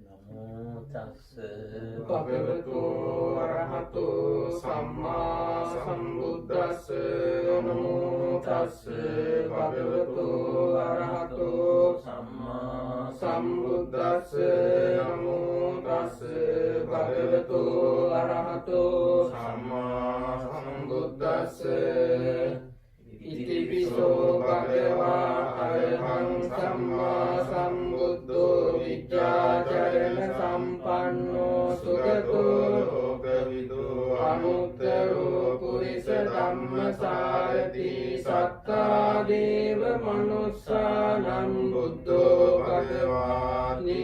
නමෝ තස්ස භගවතු අරහතු සම්මා සම්බුද්දස්ස නමෝ තස්ස භගවතු අරහතු සම්මා සම්බුද්දස්ස නමෝ තස්ස භගවතු අරහතු සම්මා සම්බුද්දස්ස ඉතිපිසෝ භගවා අරහං සම්මා සම්බුද්ධෝ විද්‍යාචරණ සම්පන්නෝ සුගතෝ ලෝකවිදෝ අනුත්තරෝ පුරිස ධම්මසාරති සත්තා දේව මනුස්සානම් බුද්ධෝ භගවාති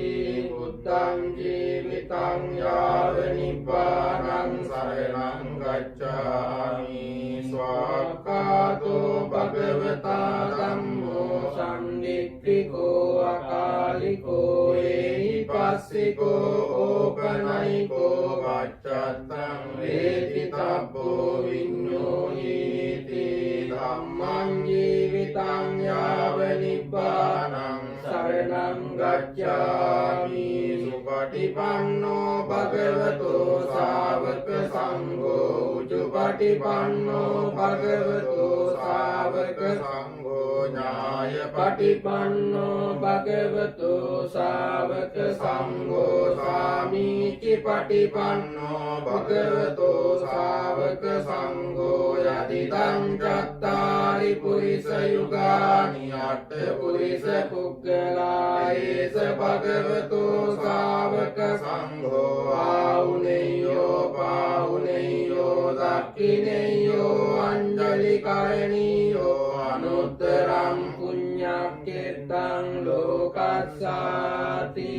බුද්ධං ජීවිතං යාව නිබ්බානං සරණං ගච්ඡාමි ස්වාක්ඛාතෝ භගවතා ධම්මෝ සම්දිට්ඨිකෝ අකාලිකෝ ඒහි පස්සිකෝ ඕපනයිකෝ වච්ඡත්තං වේති තබ්බෝ විඤ්ඤෝහිති ධම්මං ජීවිතං යාව නිබ්බානං සරණං ගච්ඡාමි සුපටිපන්නෝ භගවතෝ ශාවක සංඝෝ උජුපටිපන්නෝ භගවතෝ ශාවක සංඝෝ ඥාය පටිපන්නෝ භගවතෝ ශාවක සංඝෝ සාමීචි පටිපන්නෝ භගවතෝ ශාවක සංඝෝ යදිදං චත්තාරි පුරිස යුගානි අට්ඨ පුරිස පුග්ගලායේස භගවතෝ ශාවක සංඝෝ ආහුනේයෝ පාහුනේයෝ දක්ඛිනේයෝ අංජලි කරණීයෝ අනුත්තරං පුඤ්ඤක්ඛෙත්තං ලෝකස්සාති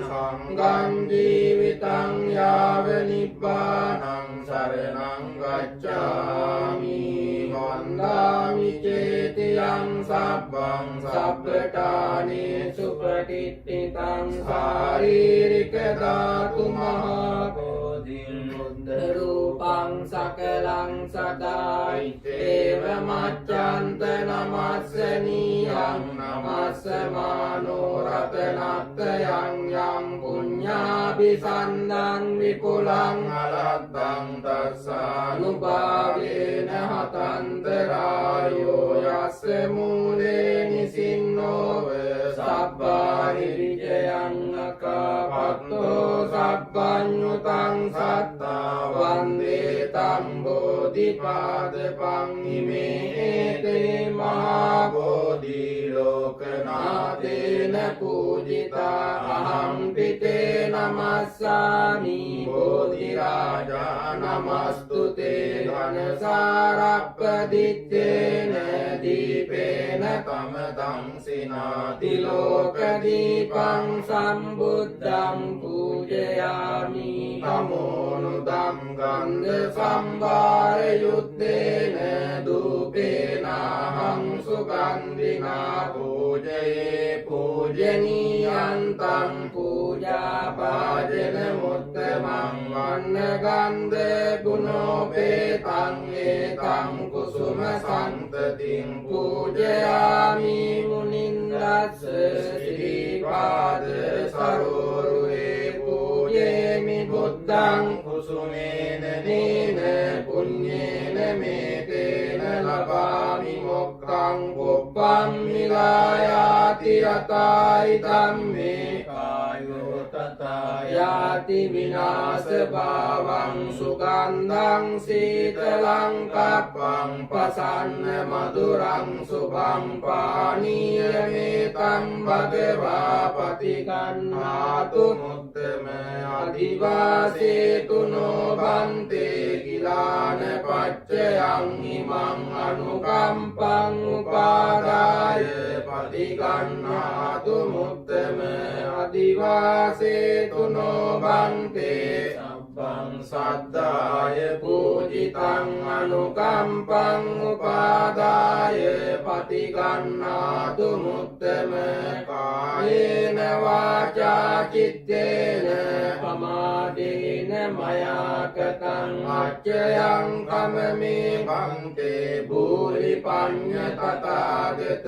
සංඝං ජීවිතං යාව නිබ්බානං සරණං ගච්ඡාමි වන්දාමි චේතියං සබ්බං සබ්බඨානේ සුපටිත්ථිතං ශාරීරික ධාතු මහා බෝධින් බුද්ධ රූපං සකලං සදායි ඒව මච්ඡන්ත නමස්සනීයං නමස්සමානෝ රතනත්යං යං පුඤ්ඤාභිසන්දං විපුලං අලද්දං තස්සානුභාවේන හතන්තරායෝ යස්ස මූලේ නිසින්නෝව සබ්බානි විජයං අකාපත්තෝ සබ්බඤ්ඤුතං සත්තා වන්දේ තම් බෝධිපාදපං ඉමේතේ මහා බෝධි ලෝකනාථේන පූජිතා අහං පිතේ නමස්සාමි බෝධි රාජා නමස්තුතේ ධනසාරප්පදිත්තේන දීපේන තමදං සිනාති ලෝක දීපං සම්බුද්ධං පූජයාමි තමෝනුදං ගන්ධ සම්භාර යුත්තේන දූපේනහං සුගන්ධිනා පූජයේ පූජනීයන්තං පූජා භාජන මුත්තමං වන්න ගන්ධ ගුණෝපේතං ඒතං කුසුම සන්තතිං පූජයාමි මුනින්දස්ස ශ්‍රීපාද සරෝරුහේ පූජේමි බුද්ධං කුසුමේන නේන පුඤ්ඤේන මේතේන ලබාමි මොක්ඛං පුප්පං මිලායාති යතයි ධම්මේ කායෝ තථා යාති විනාශ භාවං සුගන්ධං සීතලං කප්පං පසන්න මధుරං සුභං පානීයමේතං භගවා පතිකන්නාතු මුත්තම අදිවාසේතු නොබන්තේ කිලාන පච්චයං ඉමං අනුකම්පං උපාදාය පතිකන්නාතු මුත්තම අදිවාසේතු නොබන්තේ සබ්බං සද්ධාය පූජිතං අනුකම්පං උපාදාය පතිකන්නාතු මුත්තම කායේන වා වාචා චිත්තේන පමාදේන මයා කතං අච්චයං කමමේ භන්තේ භූරි පඤ්ඤ තථාගත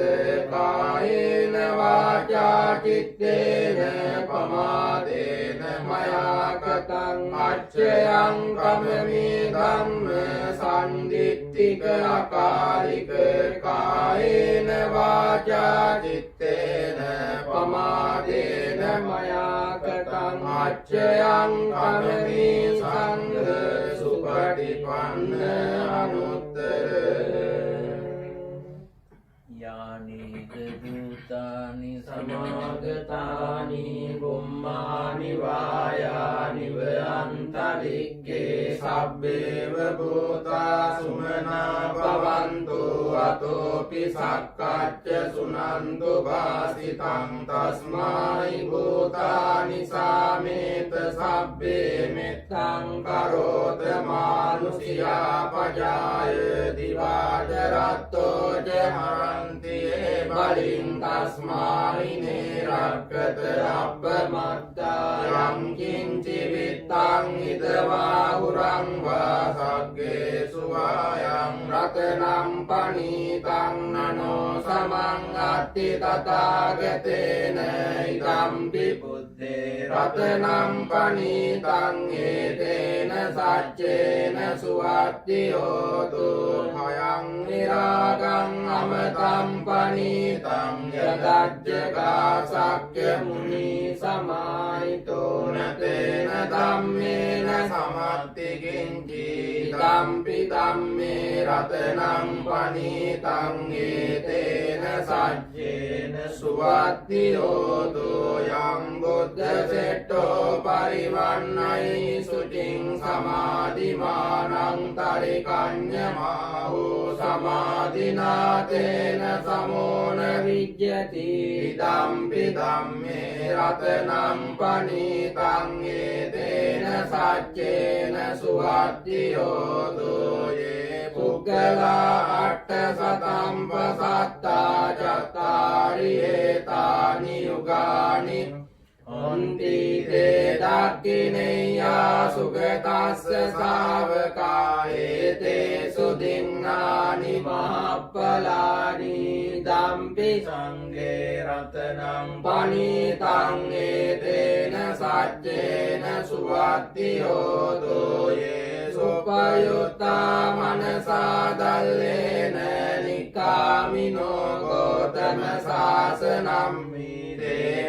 කායේන වාචා චිත්තේන පමාදේන මයා කතං අච්චයං කමමේ ධම්ම සම්දිත්තික අකාලික කායේන වාචා චිත්තේන පමාදේන මයා කතං අච්චයං කමමේ සංඝ සුපටිපන්න අනුත්තර යානිද භූතානි සමාගතානි බුම්මානි වායානිව අන්තරික්කේ සබ්බේව භූතා සුමනා භවන්තු අතෝපි සක්කච්ඡ සුනන්තු භාසිතං තස්මායි භූතානි සාමේත සබ්බේ මෙත්තං කරෝත මානුෂියා පජාය දිවාජරත්තෝ ජහරන්ති බලින් තස්මායි නේරක්කත අබ්බමත්තා යම් කිංචි විත්තං ඉදවා උරං වා සග්ගේ සුවායං රතනම් පනීතං නනෝ සමං අත්ති තථාගතේන ඉදම්පි බුද්දේ රතනම් පනීතං ඒතේන සච්චේන සුවත්ති හෝතු භයං විරාගං අමතං පනීතං යදජ්ජකා සක්්‍ය මුනි සමාහිතෝ නතේන ධම්මේන සමත්ති කිංචි ධම්පි ධම්මේ රතනම් පනීතං ඒතේන සච්චේන සුවත්ති හෝතු යම් බුද්ධ සෙට්ටෝ පරිවන්නයි සුචින් සමාධිමානං තරිකඤ්ඤමාහෝ සමාධිනාතේන සමෝන විජ්ජති ධම්පි ධම්මේ රතනම් පනීතං ඒතේන සච්චේන සුවත්ති හෝතු යේ පුග්ගලා අට්ඨ සතම්පසත්තා චත්තාරි ඒතානි යුගානි හොන්ති තේ දක්ඛිනේයා සුගතස්ස ශාවකා ඒතේ සුදින්නානි මහප්පලානි ධම්පි සංඝේ රතනම් පනීතං ඒතේන සච්චේන සුවත්ති හෝතු යේ සුපයුත්තා මනසා දල්ලේන නිකාමිනෝ ගෝතම සාසනම්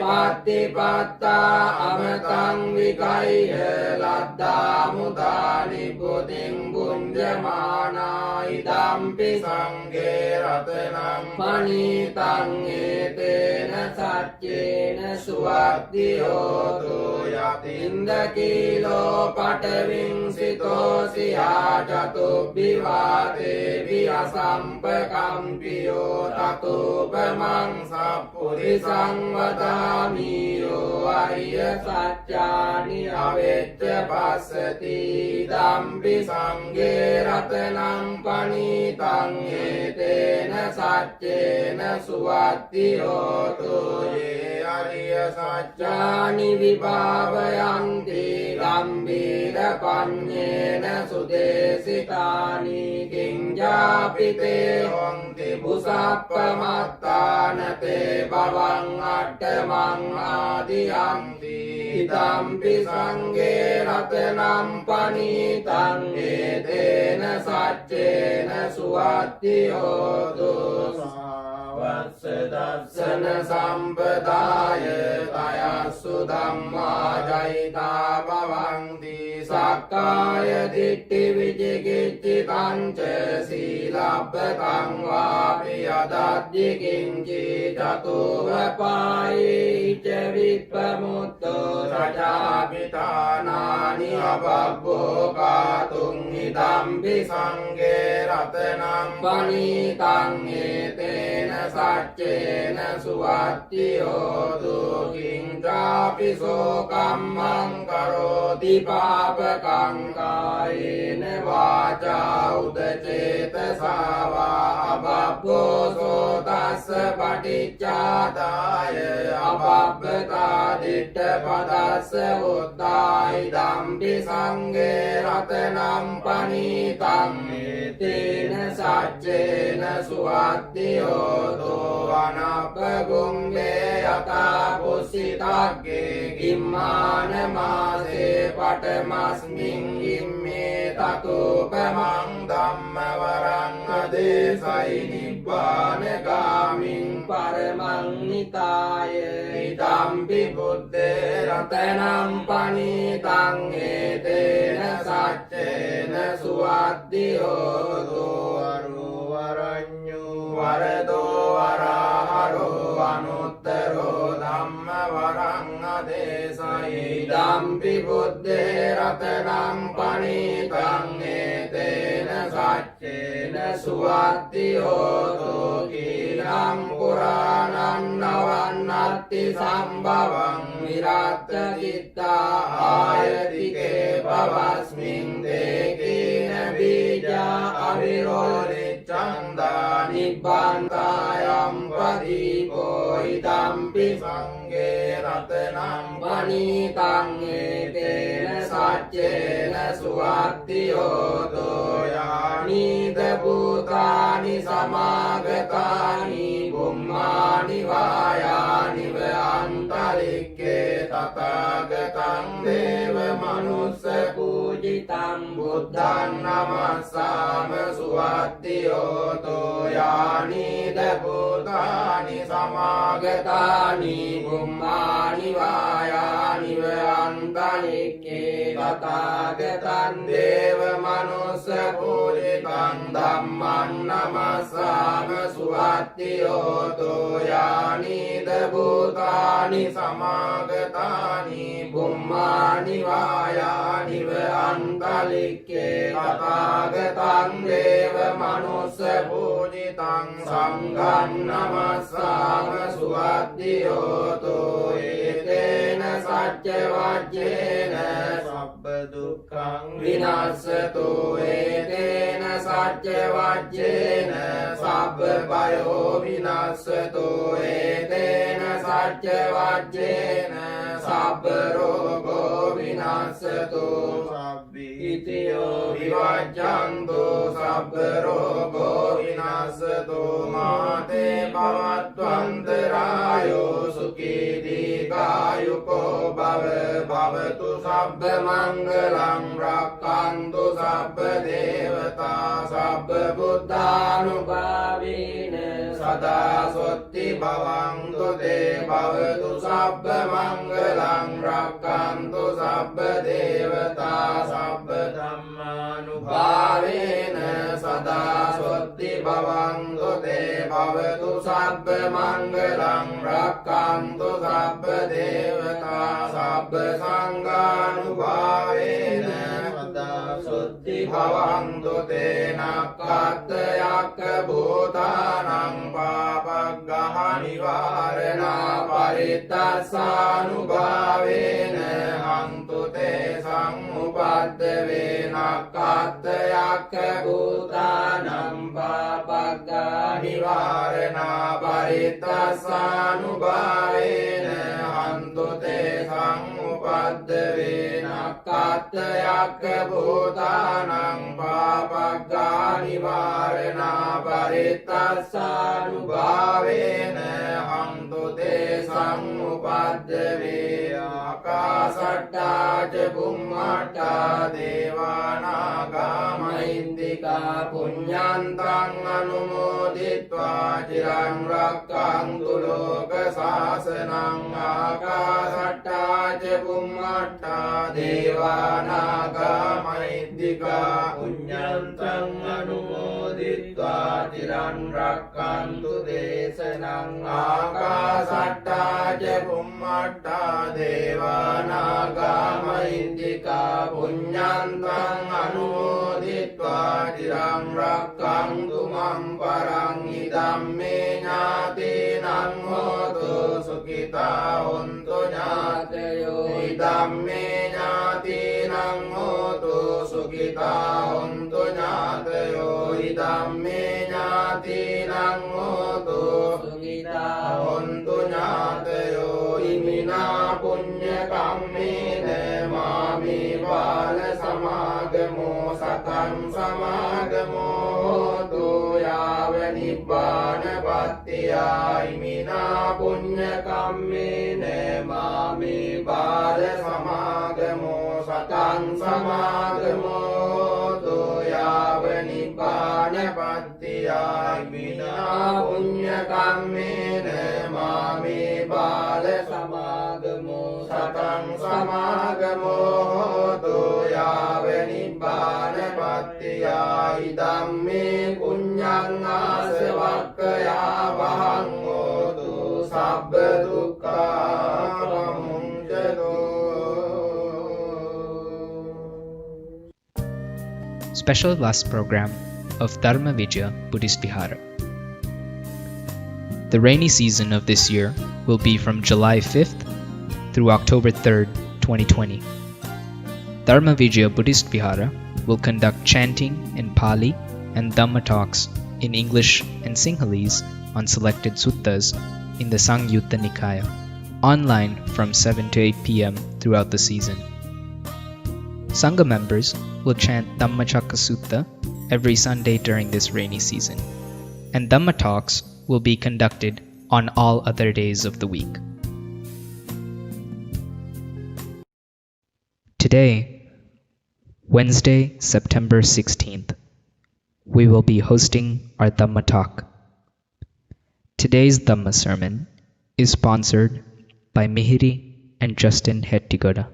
පත්තිපත්තා අමතං විකය්‍ය ලද්දා මුදානි පුතින් බුඤ්ජමානා ඉදම්පි සංඝේ රතනම් පනීතං ඒතේන සච්චේන සුවත්ති හෝතු යතින්ද කීලෝ පඨවින් සිතෝසියා චතුබ්බිවාතේ වියසම්පකම්පියෝ තතුපමං සප්පුරිසං වදාමියෝ අරිය සත්‍යානි අවෙච්ච පස්සති ධම්පි සංඝේ රතනම් පනීතං ඒතේන සච්චේන සුවත්ති හෝතු යේ අරිය සත්‍යානි විභාවයන්ති ගම්බීර පඤ්ඤේන සුදේසිතානි කිංජාපිතේ හොන්ති බුසප්පමත්තානතේ භවං අට්ඨමං ආදියන්ති ඉදම්පි සංඝේ රතනම් පනීතං ඒතේන සච්චේන සුවත්ති හෝතු වස්ස දස්සන සම්පදාය තයස්සු ධම්මා ජයිතා භවන්ති සක්කාය දිට්ඨි විචිකිච්ඡි පංච සීලබ්බතං වාපි යදද්දි කිංචි චතුවපායි ච විප්පමුත්තෝ සජාපිතානානි අබබ්බෝ කාතුං ඉදම්පි සංඝේ රතනම් පනීතං ඒතේන සච්චේන සුවත්ති හෝතු කිංචාපි සෝකම්මං කරෝති පාපකං කායේන වාචා උදචේතසා වා අබබ්බෝ සෝතස්ස පටිච්චාදාය අබබ්බතා පදස්ස උත්තායිදම්පි සංඝේ රතනම් පනීතං තේන සච්චේන සුවත්ති හෝතෝ අනප්පගුම්බේ යතා පුස්සිතග්ගේ ගිම්මාන මාසේ පඨමස්මින් ගිම්මේ තතෝපමං ධම්ම වරං අදේසයි නිබ්බාන ගාමින් පරමං නිතාය ඉදම්පි බුද්දේ රතනම් පනීතං ඒතේන සච්චේන සුවත්ති හෝතෝ අරුවරඤ්ඤෝ වරදෝ වරහරෝ අනුත්තරෝ ධම්ම වරං අදේසයි ඉදම්පි බුද්දේ රතනම් පනීතං ඒතේන සච්චේන සුවත්ති හෝතෝ කීලං පුරාණං නවන්නත්ති සම්භවං විරාත්ත චිත්තා ආයතිකේ භවස්මින් දේකේන බීජා අවිරෝධිච්ඡන්දා නිබ්බාන්තායම් පදීපෝ ඉදම්පි සංඝේ රතනම් පනීතං ඒතේන සච්චේන සුවත්ති හෝතෝ යානිද භූතානි සමාගතානි බුම්මානි වායානි අන්තරික්කේ තථාගතං දේව මනුස්ස පූජිතං බුද්ධං නමස්සාම සුවත්ති හෝතෝ යානිද භූතානි සමාගතානි බුම්මානි වායානි අන්තරික්කේ තථාගතං දේව මනුස්ස පූජිතං ධම්මං නමස්සාම සුවත්ති හෝතෝ යානිද භූතානි සමාගතානි බුම්මානි වායානි අන්තරික්කේ තථාගතං දේව මනුස්ස පූජිතං සංඝං නමස්සාම සුවත්ති හෝතෝ ඒතේන සච්ච වජ්ජේන සබ්බ දුක්ඛං විනාශතු ඒතේන සච්ච වජ්ජේන සබ්බ භයෝ විනාශතු ඒතේන සච්ච වජ්ජේන සබ්බ රෝගෝ විනාශතු සබ්බීතියෝ විවජ්ජන්තු සබ්බ රෝගෝ විනාශතු මාතේ භවත්වන්තරායෝ සුඛී දීඝායුකෝ භව භවතු සබ්බ මංගලං රක්ඛන්තු සබ්බ දේවතා සබ්බ බුද්ධානුභාවේන සදා සොත්ති භවන්තු තේ භවතු සබ්බ මංගලං රක්ඛන්තු සබ්බ දේවතා සබ්බ ධම්මානුභාවේන සදා සොත්ති භවන්තු තේ භවතු සබ්බ මංගලං රක්ඛන්තු සබ්බ දේවතා සබ්බ සංඝානුභාවේන සදා සොත්ති භවන්තු තේ නක්ඛත්ථයක්ඛ භූතානං පාපග්ගහ නිවාරණා පරිත්තස්සානුභාවේන හන්තු තේ සංඋපද්දවේ නක්ඛත්ථයක්ඛ භූතානං පාපග්ගහ නිවාරණා පරිත්තස්සානුභාවේන හන්තු තේ සංඋපද්දවේ නක්ඛත්ථයක්ඛ භූතානං පාපග්ගහ නිවාරණා පරිත්තස්සානුභාවේන හන්තු තේ සංඋපද්දවේ ආකාශට්ටා ච බුම්මට්ටා දේවානාගා මහින්దికා පුඤ්ඤන්තං අනුමෝදිත්වා චිරං රක්ඛන්තු ලෝක සාසනං ආකාශට්ටා ච බුම්මට්ටා දේවානාගා මහින්దికා පුඤ්ඤන්තං අනුමෝදිත්වා චිරං රක්ඛන්තු දේශනං ආකාශට්ටා ච බුම්මට්ටා දේවානාගා මහින්దికා පුඤ්ඤන්තං අනුමෝදිත්වා චිරං රක්ඛන්තු මම් පරං ඉදම්මේ ඥාතීනං හෝතු සුඛිතා හොන්තු ඥාතයෝ ඉදම්මේ ඥාතීනං හෝතු සුඛිතා හොන්තු ඥාතයෝ ඉදම්මේ ඥාතීනං හෝතු සුඛිතා හොන්තු ඥාතයෝ ඉමිනා පුඤ්ඤ කම්මේන මාමේ බාල සමාගමෝ සතං සමාගමෝ යාව නිබ්බාන පත්තියයි මිනා පුඤ්ඤ කම්මේන මාමේ බාල සමාගමෝ සතං සමාගමෝ යාව නිබ්බාන පත්තියයි මිනා පුඤ්ඤ කම්මේන මාමේ බාල සමාගමෝ සතං සමාගමෝ යාව නිබ්බාන පත්තියයි ධම්මේ පුඤ්ඤං ආසවක්ඛයා වහං හෝතු සබ්බ දුක්ඛා ප්‍රමුංචතෝ. Special Class Program of Dharma Vijaya Buddhist Vihara. The rainy season of this year will be from July 5th through October 3rd, 2020. Dharma Vijaya Buddhist Vihara will conduct chanting in Pali and Dhamma talks in English and Sinhalese on selected suttas in the Sangyutta Nikaya, online from 7 to 8 p.m. throughout the season. Sangha members will chant Dhammacakka Sutta every Sunday during this rainy season, and Dhamma talks will be conducted on all other days of the week. Today, Wednesday, September 16th, we will be hosting our Dhamma talk. Today's Dhamma sermon is sponsored by Mihiri and Justin Hettigoda.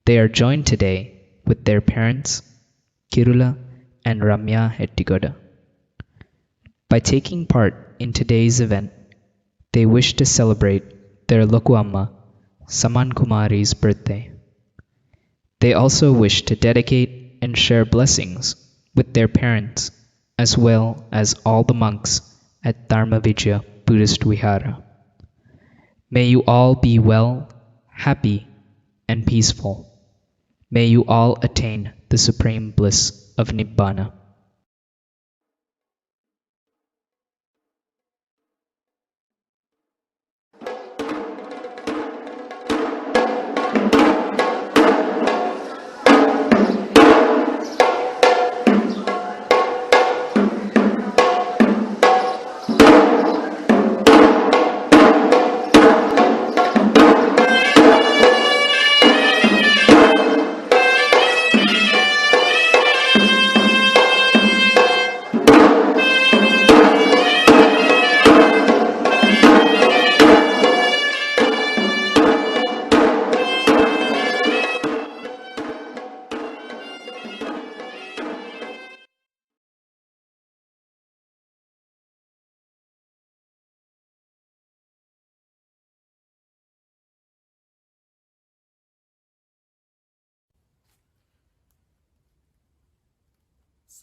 They are joined today with their parents, Kirula and Ramya Hettigoda. By taking part in today's event, they wish to celebrate their Loku Amma, Saman Kumari's birthday. They also wish to dedicate and share blessings with their parents as well as all the monks at Dharma Vijaya Buddhist Vihara. May you all be well, happy, and peaceful. May you all attain the supreme bliss of Nibbana.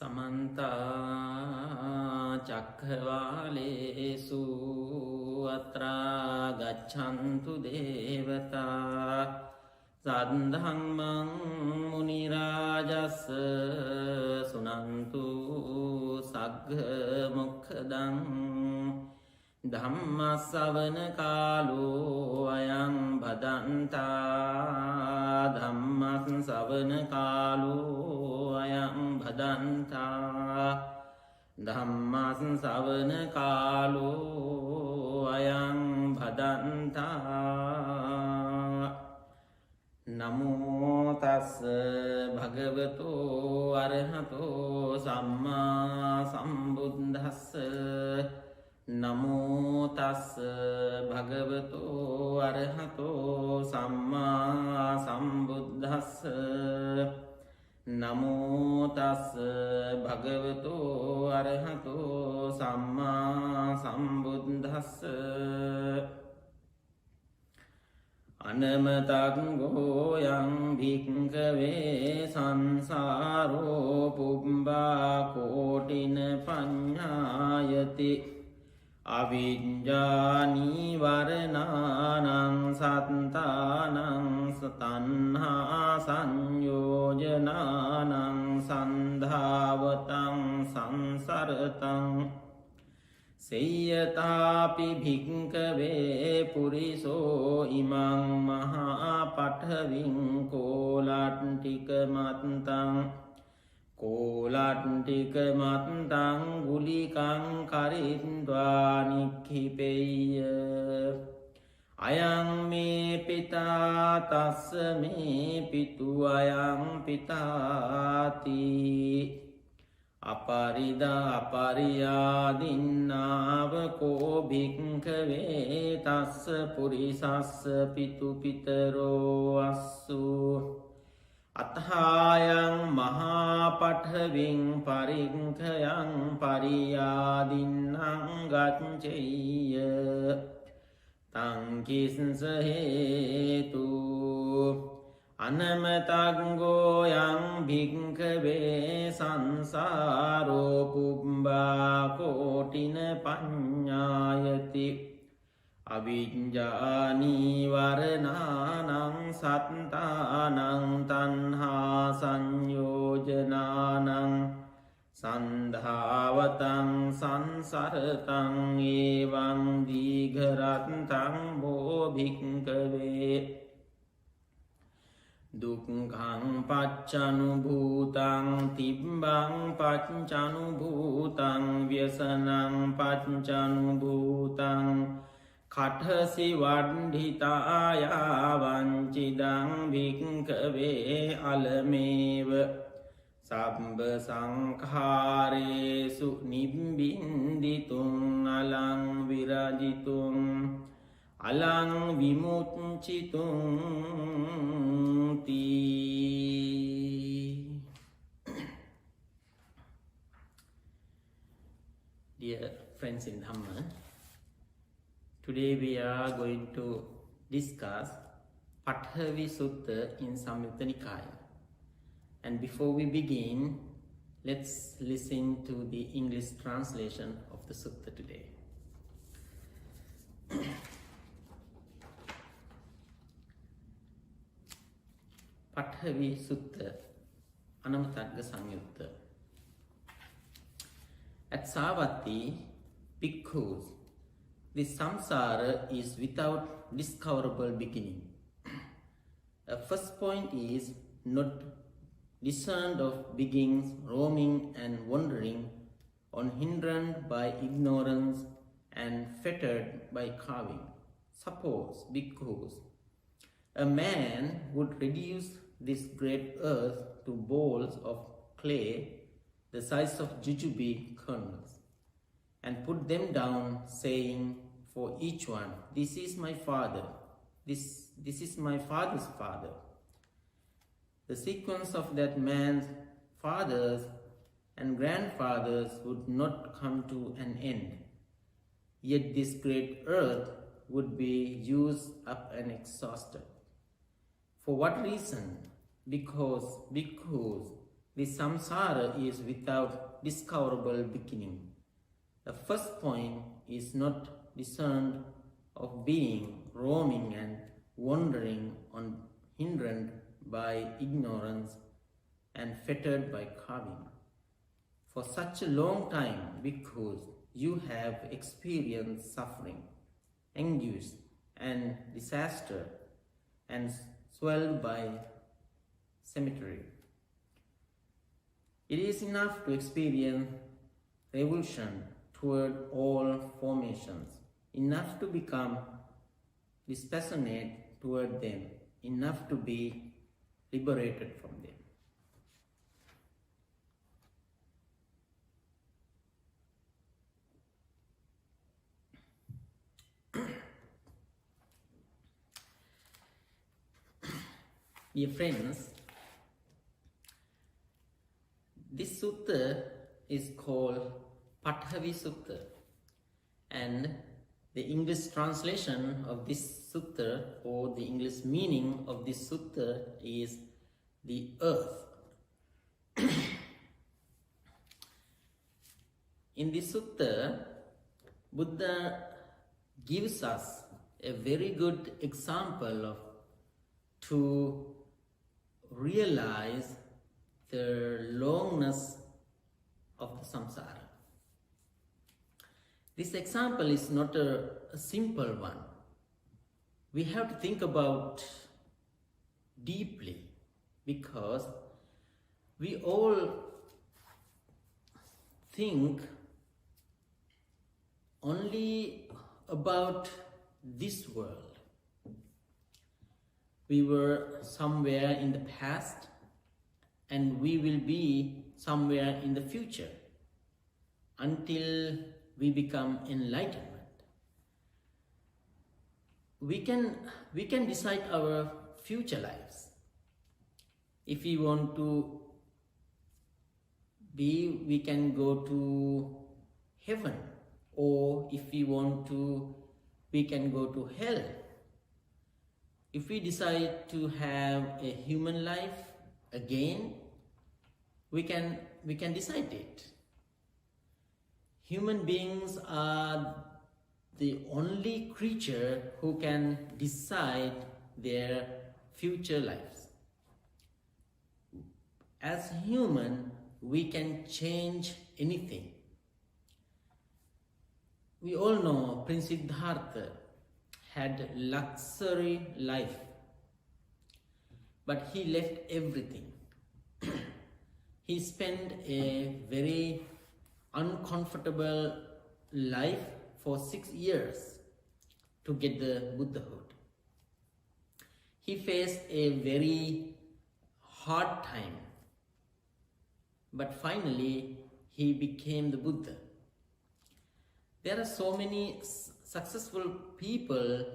समन्ता चक्रवालेषु अत्रा गच्छन्तु देवता सद्धम्मं मुनिराजस्य सुनन्तु सग्मुखदं धम्मश्रवण कालो अयं भदन्ता धम्मश्रवण कालो अयं भदन्ता धम्मश्रवण कालो अयं भदन्ता नमो तस् भगवतो अरहतो सम्मा सम्बुद्धस्स नमो तस् भगवतो अरहतो सम्मा सम्बुद्धस्स नमो तस् भगवतो अरहतो सम्मा सम्बुद्धस्स अनमतङ्गोऽयं भिक्खवे संसारो पुब्बाकोटिन पञ्ඤायति अविद्यानिवारणानां सत्तानां तन्हा संयोजनानां सन्धावतं संसरतं සෙය්‍යතාපි භික්කවේ පුරිසෝ ඉමං මහා පටවින් කෝලට්ටික මත්තං ගුලිකං කරින්ද්වා නික්ඛිපෙය්‍ය අයං මේ පිතා තස්ස මේ පිතු අයං පිතාති අපරියාදින්නාව කෝ භික්ඛවේ තස්ස පුරිසස්ස පිතු පිතරෝ අස්සු අත්හායං මහා පඨවින් පරිංඛයං පරියාදින්නං ගච්ඡෙය්‍ය තං කිස්ස හේතු අනමතංගෝ යං භික්ඛවේ සංසාරෝ පුබ්බා කෝටින පඤ්ඤායති අවිඤ්ඤානී වරණානං සත්තානං තණ්හා සංයෝජනානං සන්ධාවතං සංසරතං ඒවං දීඝරත්තං බෝ භික්ඛවේ දුක්ඛං පච්චනුභූතං තිබ්බං පච්චනුභූතං ව්‍යසනං පච්චනුභූතං කඨසි වණ්ඩිතායා වංචිදං භික්ඛවේ අලමේව සබ්බ සංඛාරේසු නිබ්බින්දිතුං අලං විරජිතුං අලං විමුච්චිතුං තී. Dear friends in Dhamma, today we are going to discuss Pathavi Sutta in Samyutta Nikaya. And before we begin, let's listen to the English translation of the sutta today. Pathavi Sutta, Anamatagga Samyutta. At Savatthi, bhikkhus, the samsara is without discoverable beginning. The first point is not discerned of beginnings, roaming and wandering, unhindered by ignorance and fettered by carving. Suppose, bhikkhus, a man would reduce this great earth to balls of clay the size of jujube kernels, and put them down, saying for each one, "This is my father, this is my father's father." The sequence of that man's fathers and grandfathers would not come to an end. Yet this great earth would be used up and exhausted. For what reason? Because the samsara is without discoverable beginning. The first point is not discerned of being, roaming and wandering, unhindered by ignorance and fettered by carving. For such a long time, bhikkhus, you have experienced suffering, anguish and disaster, and swelled by cemetery. It is enough to experience revulsion toward all formations, enough to become dispassionate toward them, enough to be liberated from them. Dear friends, this sutta is called Pathavi Sutta, and the English translation of this sutta, or the English meaning of this sutta, is the earth. In this sutta, Buddha gives us a very good example of to realize the longness of the samsara. This example is not a simple one. We have to think about deeply because we all think only about this world. We were somewhere in the past and we will be somewhere in the future until we become enlightenment. We can decide our future lives. If we want to be, we can go to heaven, or if we want to, we can go to hell. If we decide to have a human life again, we can decide it. Human beings are the only creature who can decide their future lives. As human, we can change anything. We all know Prince Siddhartha had luxury life, but he left everything. He spent a very uncomfortable life for 6 years to get the Buddhahood. He faced a very hard time, but finally he became the Buddha. There are so many successful people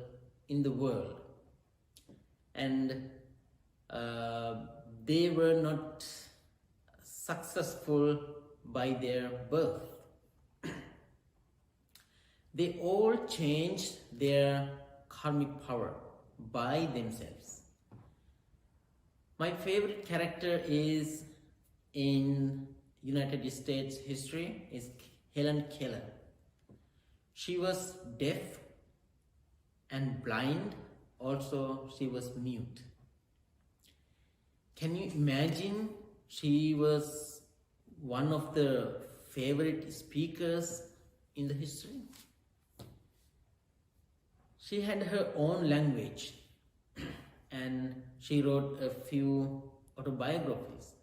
in the world, and they were not successful by their birth. They all changed their karmic power by themselves. My favorite character is in United States history is Helen Keller. She was deaf and blind, also she was mute. Can you imagine? She was one of the favorite speakers in the history. She had her own language and she wrote a few autobiographies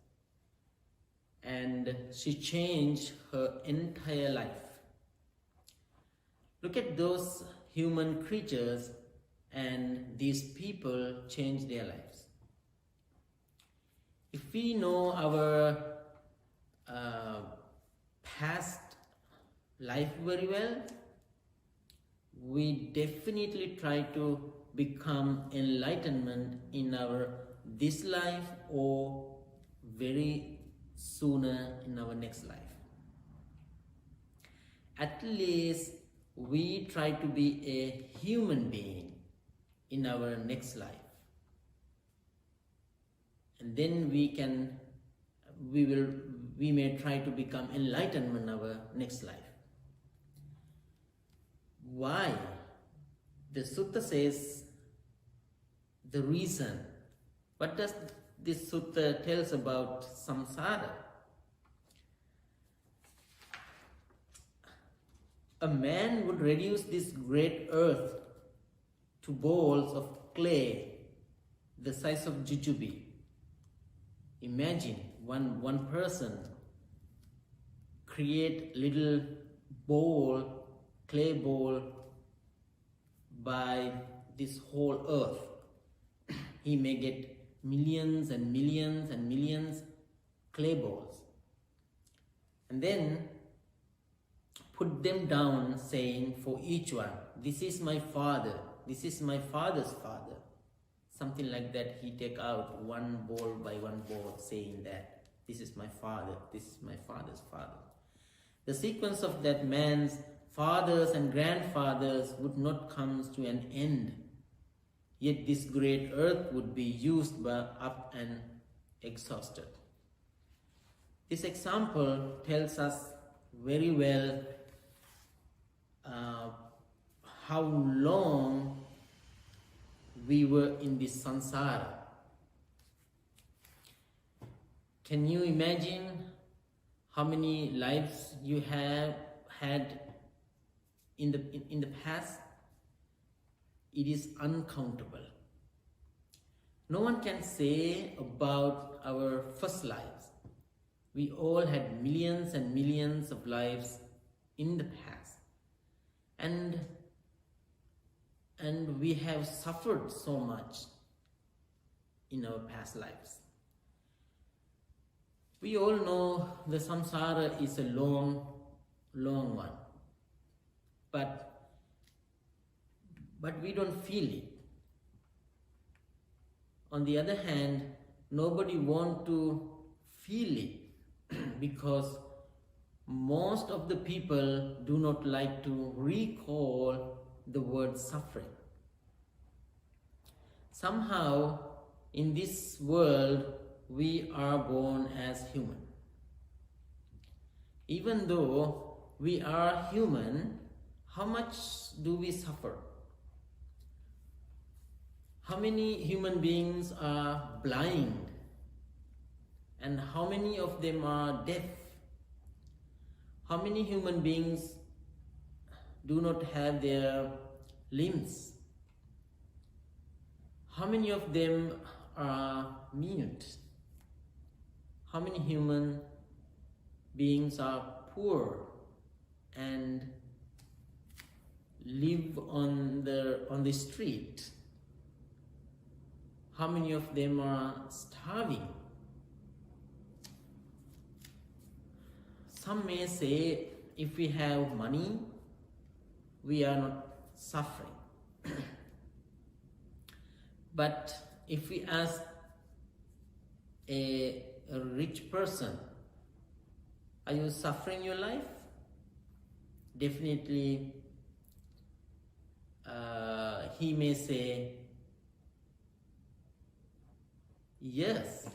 and she changed her entire life. Look at those human creatures, and these people change their lives. If we know our past life very well, we definitely try to become enlightenment in our this life or very sooner in our next life. At least we try to be a human being in our next life, and then we may try to become enlightenment in our next life. Why? The sutta says the reason. What does this sutta tells about samsara? A man would reduce this great earth to balls of clay the size of jujube. Imagine one person create little bowl, clay bowl by this whole earth. He may get millions and millions and millions clay balls, and then put them down saying for each one, this is my father, this is my father's father. Something like that. He take out one ball by one ball saying that this is my father, this is my father's father. The sequence of that man's fathers and grandfathers would not come to an end. Yet this great earth would be used by up and exhausted. This example tells us very well how long we were in this samsara. Can you imagine how many lives you have had in the past, it is uncountable. No one can say about our first lives. We all had millions and millions of lives in the past. And we have suffered so much in our past lives. We all know the samsara is a long, long one. But we don't feel it. On the other hand, nobody wants to feel it because most of the people do not like to recall the word suffering. Somehow, in this world, we are born as human. Even though we are human, how much do we suffer? How many human beings are blind? And how many of them are deaf? How many human beings do not have their limbs? How many of them are mute? How many human beings are poor and live on the street? How many of them are starving? Some may say, if we have money, we are not suffering. But if we ask a rich person, are you suffering your life? Definitely, he may say, yes,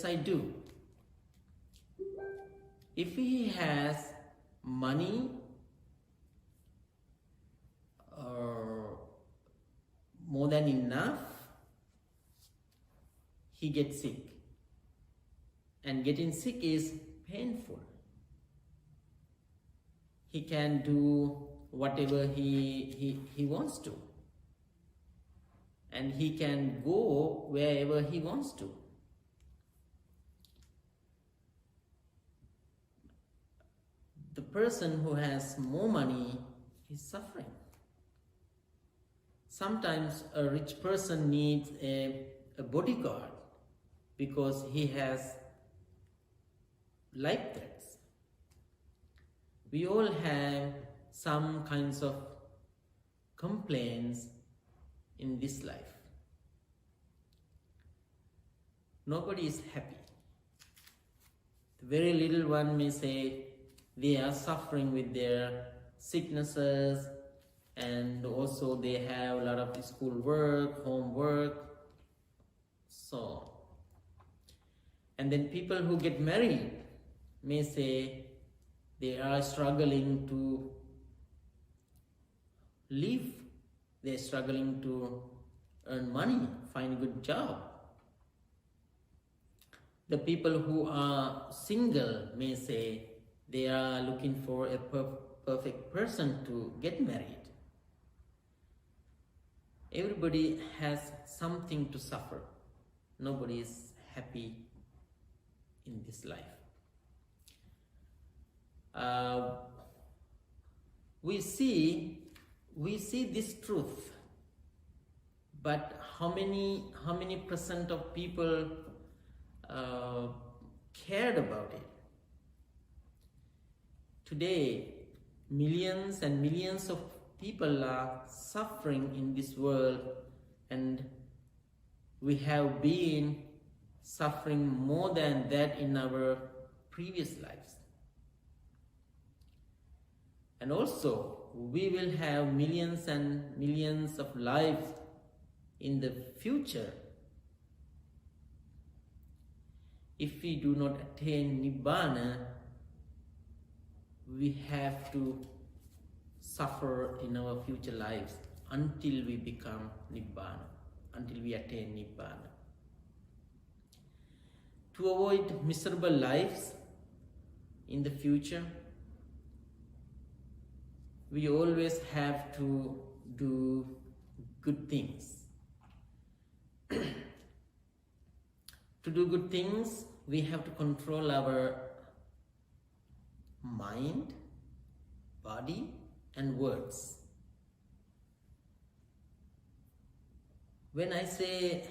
I do. If he has money or more than enough, he gets sick. And getting sick is painful. He can do whatever he wants to. And he can go wherever he wants to. The person who has more money is suffering. Sometimes a rich person needs a bodyguard because he has life threats. We all have some kinds of complaints in this life. Nobody is happy. The very little one may say they are suffering with their sicknesses, and also they have a lot of school work, homework, so on. And then people who get married may say they are struggling to live. They're struggling to earn money, find a good job. The people who are single may say they are looking for a perfect person to get married. Everybody has something to suffer. Nobody is happy in this life. We see this truth, but how many percent of people cared about it? Today, millions and millions of people are suffering in this world, and we have been suffering more than that in our previous lives. And also, we will have millions and millions of lives in the future. If we do not attain Nibbana, we have to suffer in our future lives until we become Nibbana, until we attain Nibbana. To avoid miserable lives in the future, we always have to do good things. To do good things, we have to control our mind, body, and words. When I say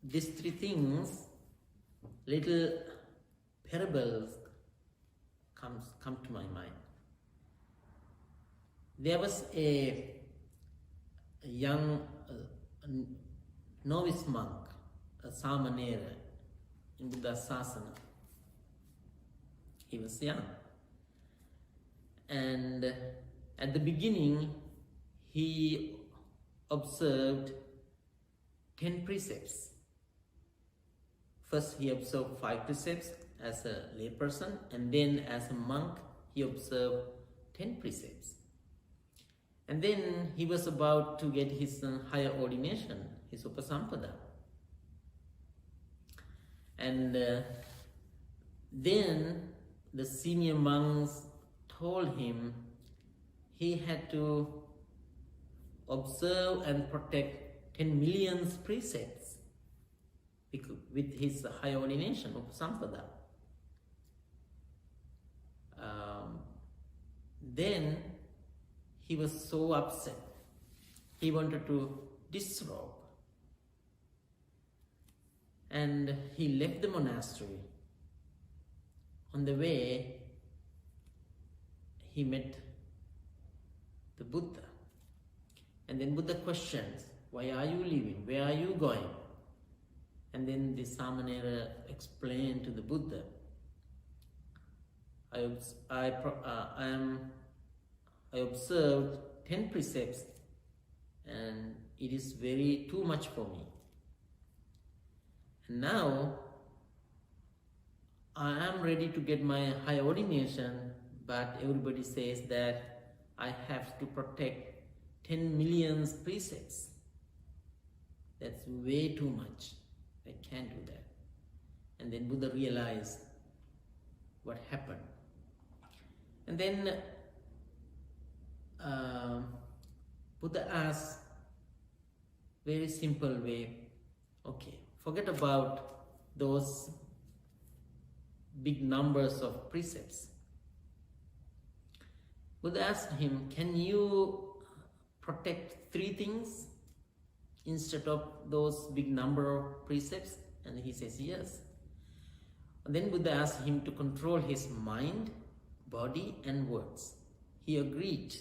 these three things, little parables come to my mind. There was a young novice monk, a Samanera in Buddha Sasana. He was young. And at the beginning, he observed 10 precepts. First, he observed 5 precepts as a layperson, and then as a monk, he observed 10 precepts. And then he was about to get his higher ordination, his upasampada. And then the senior monks told him he had to observe and protect 10 million precepts with his higher ordination, upasampada. Then he was so upset. He wanted to disrobe. And he left the monastery. On the way, he met the Buddha. And then Buddha questions, why are you leaving? Where are you going? And then the Samanera explained to the Buddha, I observed 10 precepts and it is very too much for me. And now I am ready to get my high ordination, but everybody says that I have to protect 10 million precepts. That's way too much. I can't do that. And then Buddha realized what happened. And then Buddha asked very simple way, okay, forget about those big numbers of precepts. Buddha asked him, can you protect 3 things instead of those big number of precepts? And he says yes. And then Buddha asked him to control his mind, body, and words. He agreed.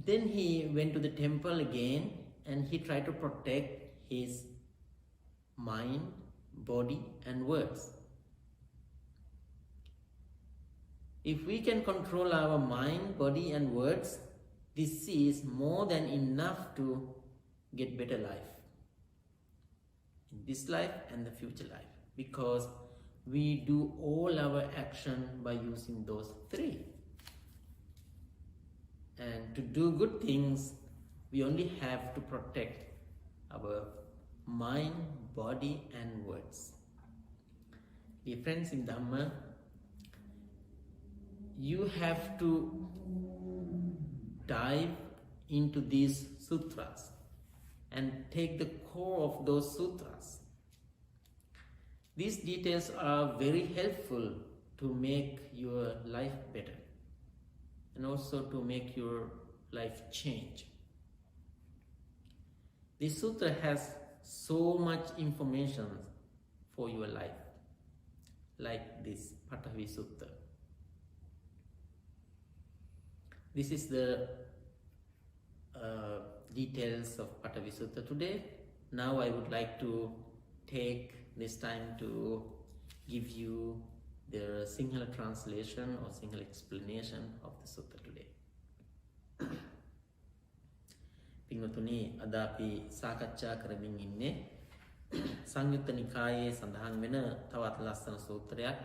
Then he went to the temple again and he tried to protect his mind, body, and words. If we can control our mind, body, and words, this is more than enough to get better life. In this life and the future life. Because we do all our action by using those 3. And to do good things, we only have to protect our mind, body, and words. Dear friends in Dhamma, you have to dive into these sutras and take the core of those sutras. These details are very helpful to make your life better and also to make your life change. This sutra has so much information for your life, like this Patavi Sutta. This is the details of Patavi Sutta today. Now I would like to take this time to give you the Sinhala translation or Sinhala explanation of the sutta today. පින්වතුනි, අද අපි සාකච්ඡා කරමින් ඉන්නේ සංයුත්ත නිකායේ සඳහන් වෙන තවත් ලස්සන සූත්‍රයක්,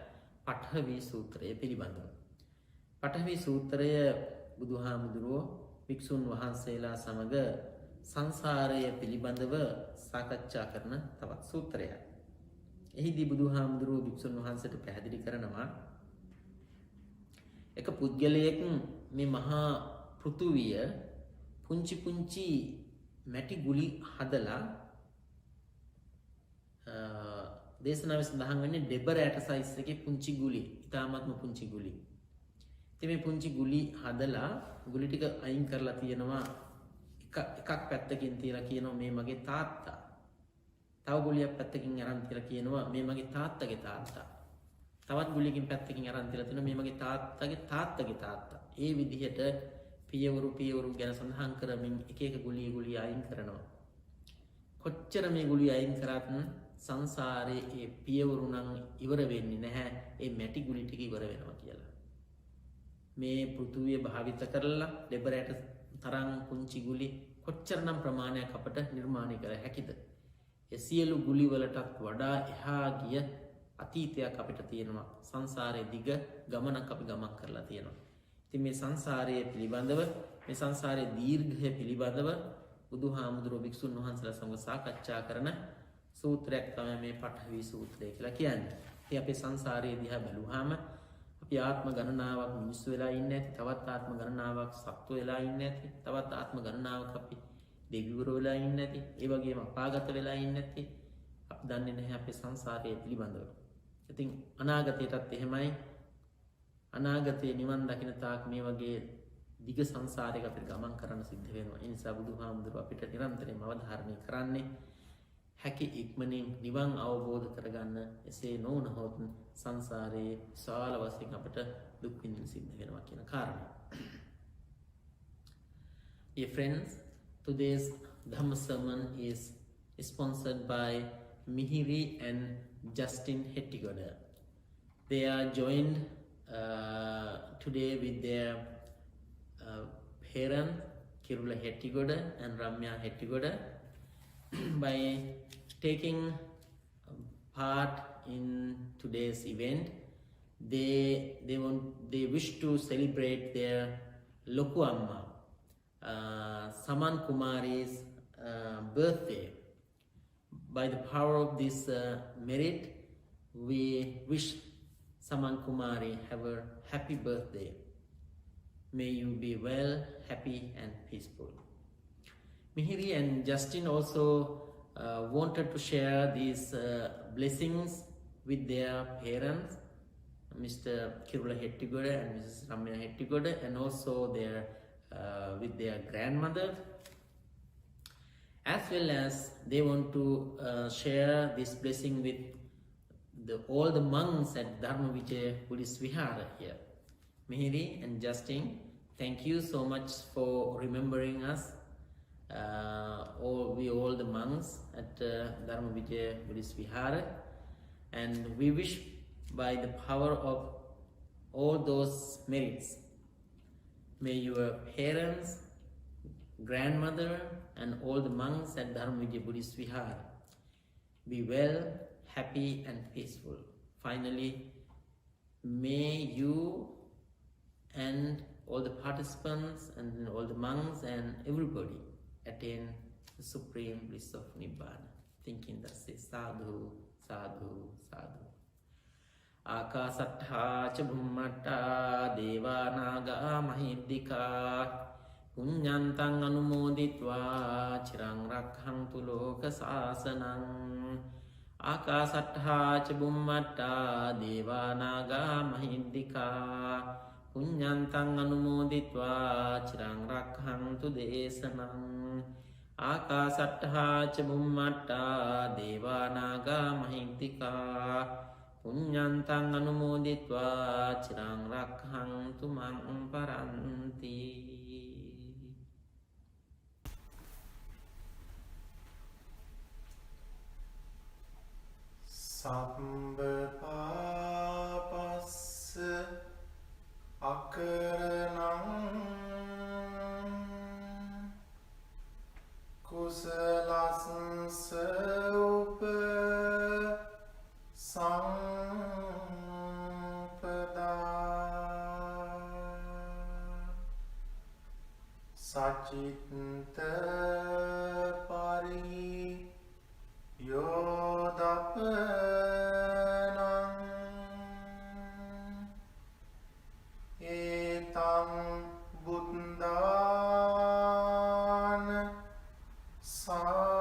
පඨවි සූත්‍රය පිළිබඳව. පඨවි සූත්‍රය බුදුහාමුදුරුවෝ වික්ෂුන් වහන්සේලා සමග සංසාරය පිළිබඳව සාකච්ඡා කරන තවත් සූත්‍රයක්. එහිදී බුදුහාමුදුරුවෝ භික්ෂුන් වහන්සේට පැහැදිලි කරනවා එක පුද්ගලයෙක් මේ මහා පෘථුවිය පුංචි පුංචි මැටි ගුලි හදලා දේශනාවේ සඳහන් වෙන්නේ ඩෙබර ඇට සයිස් එකේ පුංචි ගුලි, ඉතාමත්ම පුංචි ගුලි. ඉතින් මේ පුංචි ගුලි හදලා ගුලි ටික අයින් කරලා තියෙනවා එකක් පැත්තකින් තියලා කියනවා මේ මගේ තාත්තා. තව ගුලියක් පැත්තකින් අරන් තියලා කියනවා මේ මගේ තාත්තගේ තාත්තා. තවත් ගුලියකින් පැත්තකින් අරන් තියලා තියෙනවා මේ මගේ තාත්තගේ තාත්තගේ තාත්තා. ඒ විදිහට පියවරු ගැන සඳහන් කරමින් එක එක ගුලිය අයින් කරනවා. කොච්චර මේ ගුලිය අයින් කරත් සංසාරේ ඒ පියවරු නම් ඉවර වෙන්නේ නැහැ. ඒ මැටි ගුලි ටික ඉවර වෙනවා කියලා. මේ පෘථුවිය භාවිත කරලා ඩෙබරයට තරම් පුංචි ගුලි කොච්චරනම් ප්‍රමාණයක් අපට නිර්මාණය කර හැකිද? ඒ සියලු ගුලි වලටත් වඩා එහා ගිය අතීතයක් අපිට තියෙනවා. සංසාරයේ දිග ගමනක් අපි ගමන් කරලා තියෙනවා. ඉතින් මේ සංසාරයේ පිළිබඳව, මේ සංසාරයේ දීර්ඝය පිළිබඳව බුදුහාමුදුරුවෝ භික්ෂුන් වහන්සේලා සමග සාකච්ඡා කරන සූත්‍රයක් තමයි මේ පඨවි සූත්‍රය කියලා කියන්නේ. ඉතින් අපේ සංසාරයේ දිහා බැලුවාම අපි ආත්ම ගණනාවක් මිනිස්සු වෙලා ඉන්නේ නැති, තවත් ආත්ම ගණනාවක් සත්ත්ව වෙලා ඉන්නේ නැති, තවත් ආත්ම ගණනාවක් අපි දෙවිවරු වෙලා ඉන්නේ නැති, ඒ වගේම අපාගත වෙලා ඉන්නේ නැති. අපි දන්නේ නැහැ අපේ සංසාරයේ පිළිබඳව. ඉතින් අනාගතයටත් එහෙමයි. අනාගතයේ නිවන් දකින තාක් මේ වගේ දිග සංසාරයක අපිට ගමන් කරන්න සිද්ධ වෙනවා. ඒ නිසා බුදුහාමුදුරුවෝ අපිට නිරන්තරයෙන්ම අවධාරණය කරන්නේ හැකි ඉක්මනින් නිවන් අවබෝධ කරගන්න. එසේ නොවුනහොත් සංසාරයේ විශාල වශයෙන් අපට දුක් විඳින්න සිද්ධ වෙනවා කියන කාරණය. Dear friends, today's Dhamma sermon is sponsored by Mihiri and Justin Hettigoda. They are joined today with their parents Kirula Hettigoda and Ramya Hettigoda by taking part in today's event. They wish to celebrate their Loku Amma Saman Kumari's birthday. By the power of this merit, we wish Saman Kumari have a happy birthday. May you be well, happy and peaceful. Mihiri and Justin also wanted to share these blessings with their parents, Mr. Kirula Hettigoda and Mrs. Ramya Hettigoda, and also with their grandmother. As well as they want to share this blessing with all the monks at Dharma Vijaya Buddhist Vihara here. Mihiri and Justin, thank you so much for remembering us, all the monks at Dharma Vijaya Buddhist Vihara, and we wish by the power of all those merits, may your parents, grandmother, and all the monks at Dharma Vijaya Buddhist Vihara be well, happy and peaceful. Finally, may you and all the participants and all the monks and everybody attain the supreme bliss of Nibbana. Thinking that says sadhu, sadhu, sadhu. Akasattha cha bhummatta deva naga mahiddhika punyantang anumoditva chirang rakhantu loka sasanang. Akasattha cha bhummatta deva naga mahiddhika punyantang anumoditva chirang rakhantu desanang. Akasattha cha bhummatta deva naga mahiddhika punyantang anumoditva chirang rakhantu mang paranti. Sambha papassa akaranam kusalasya upa sampada sacitta pari yodapa า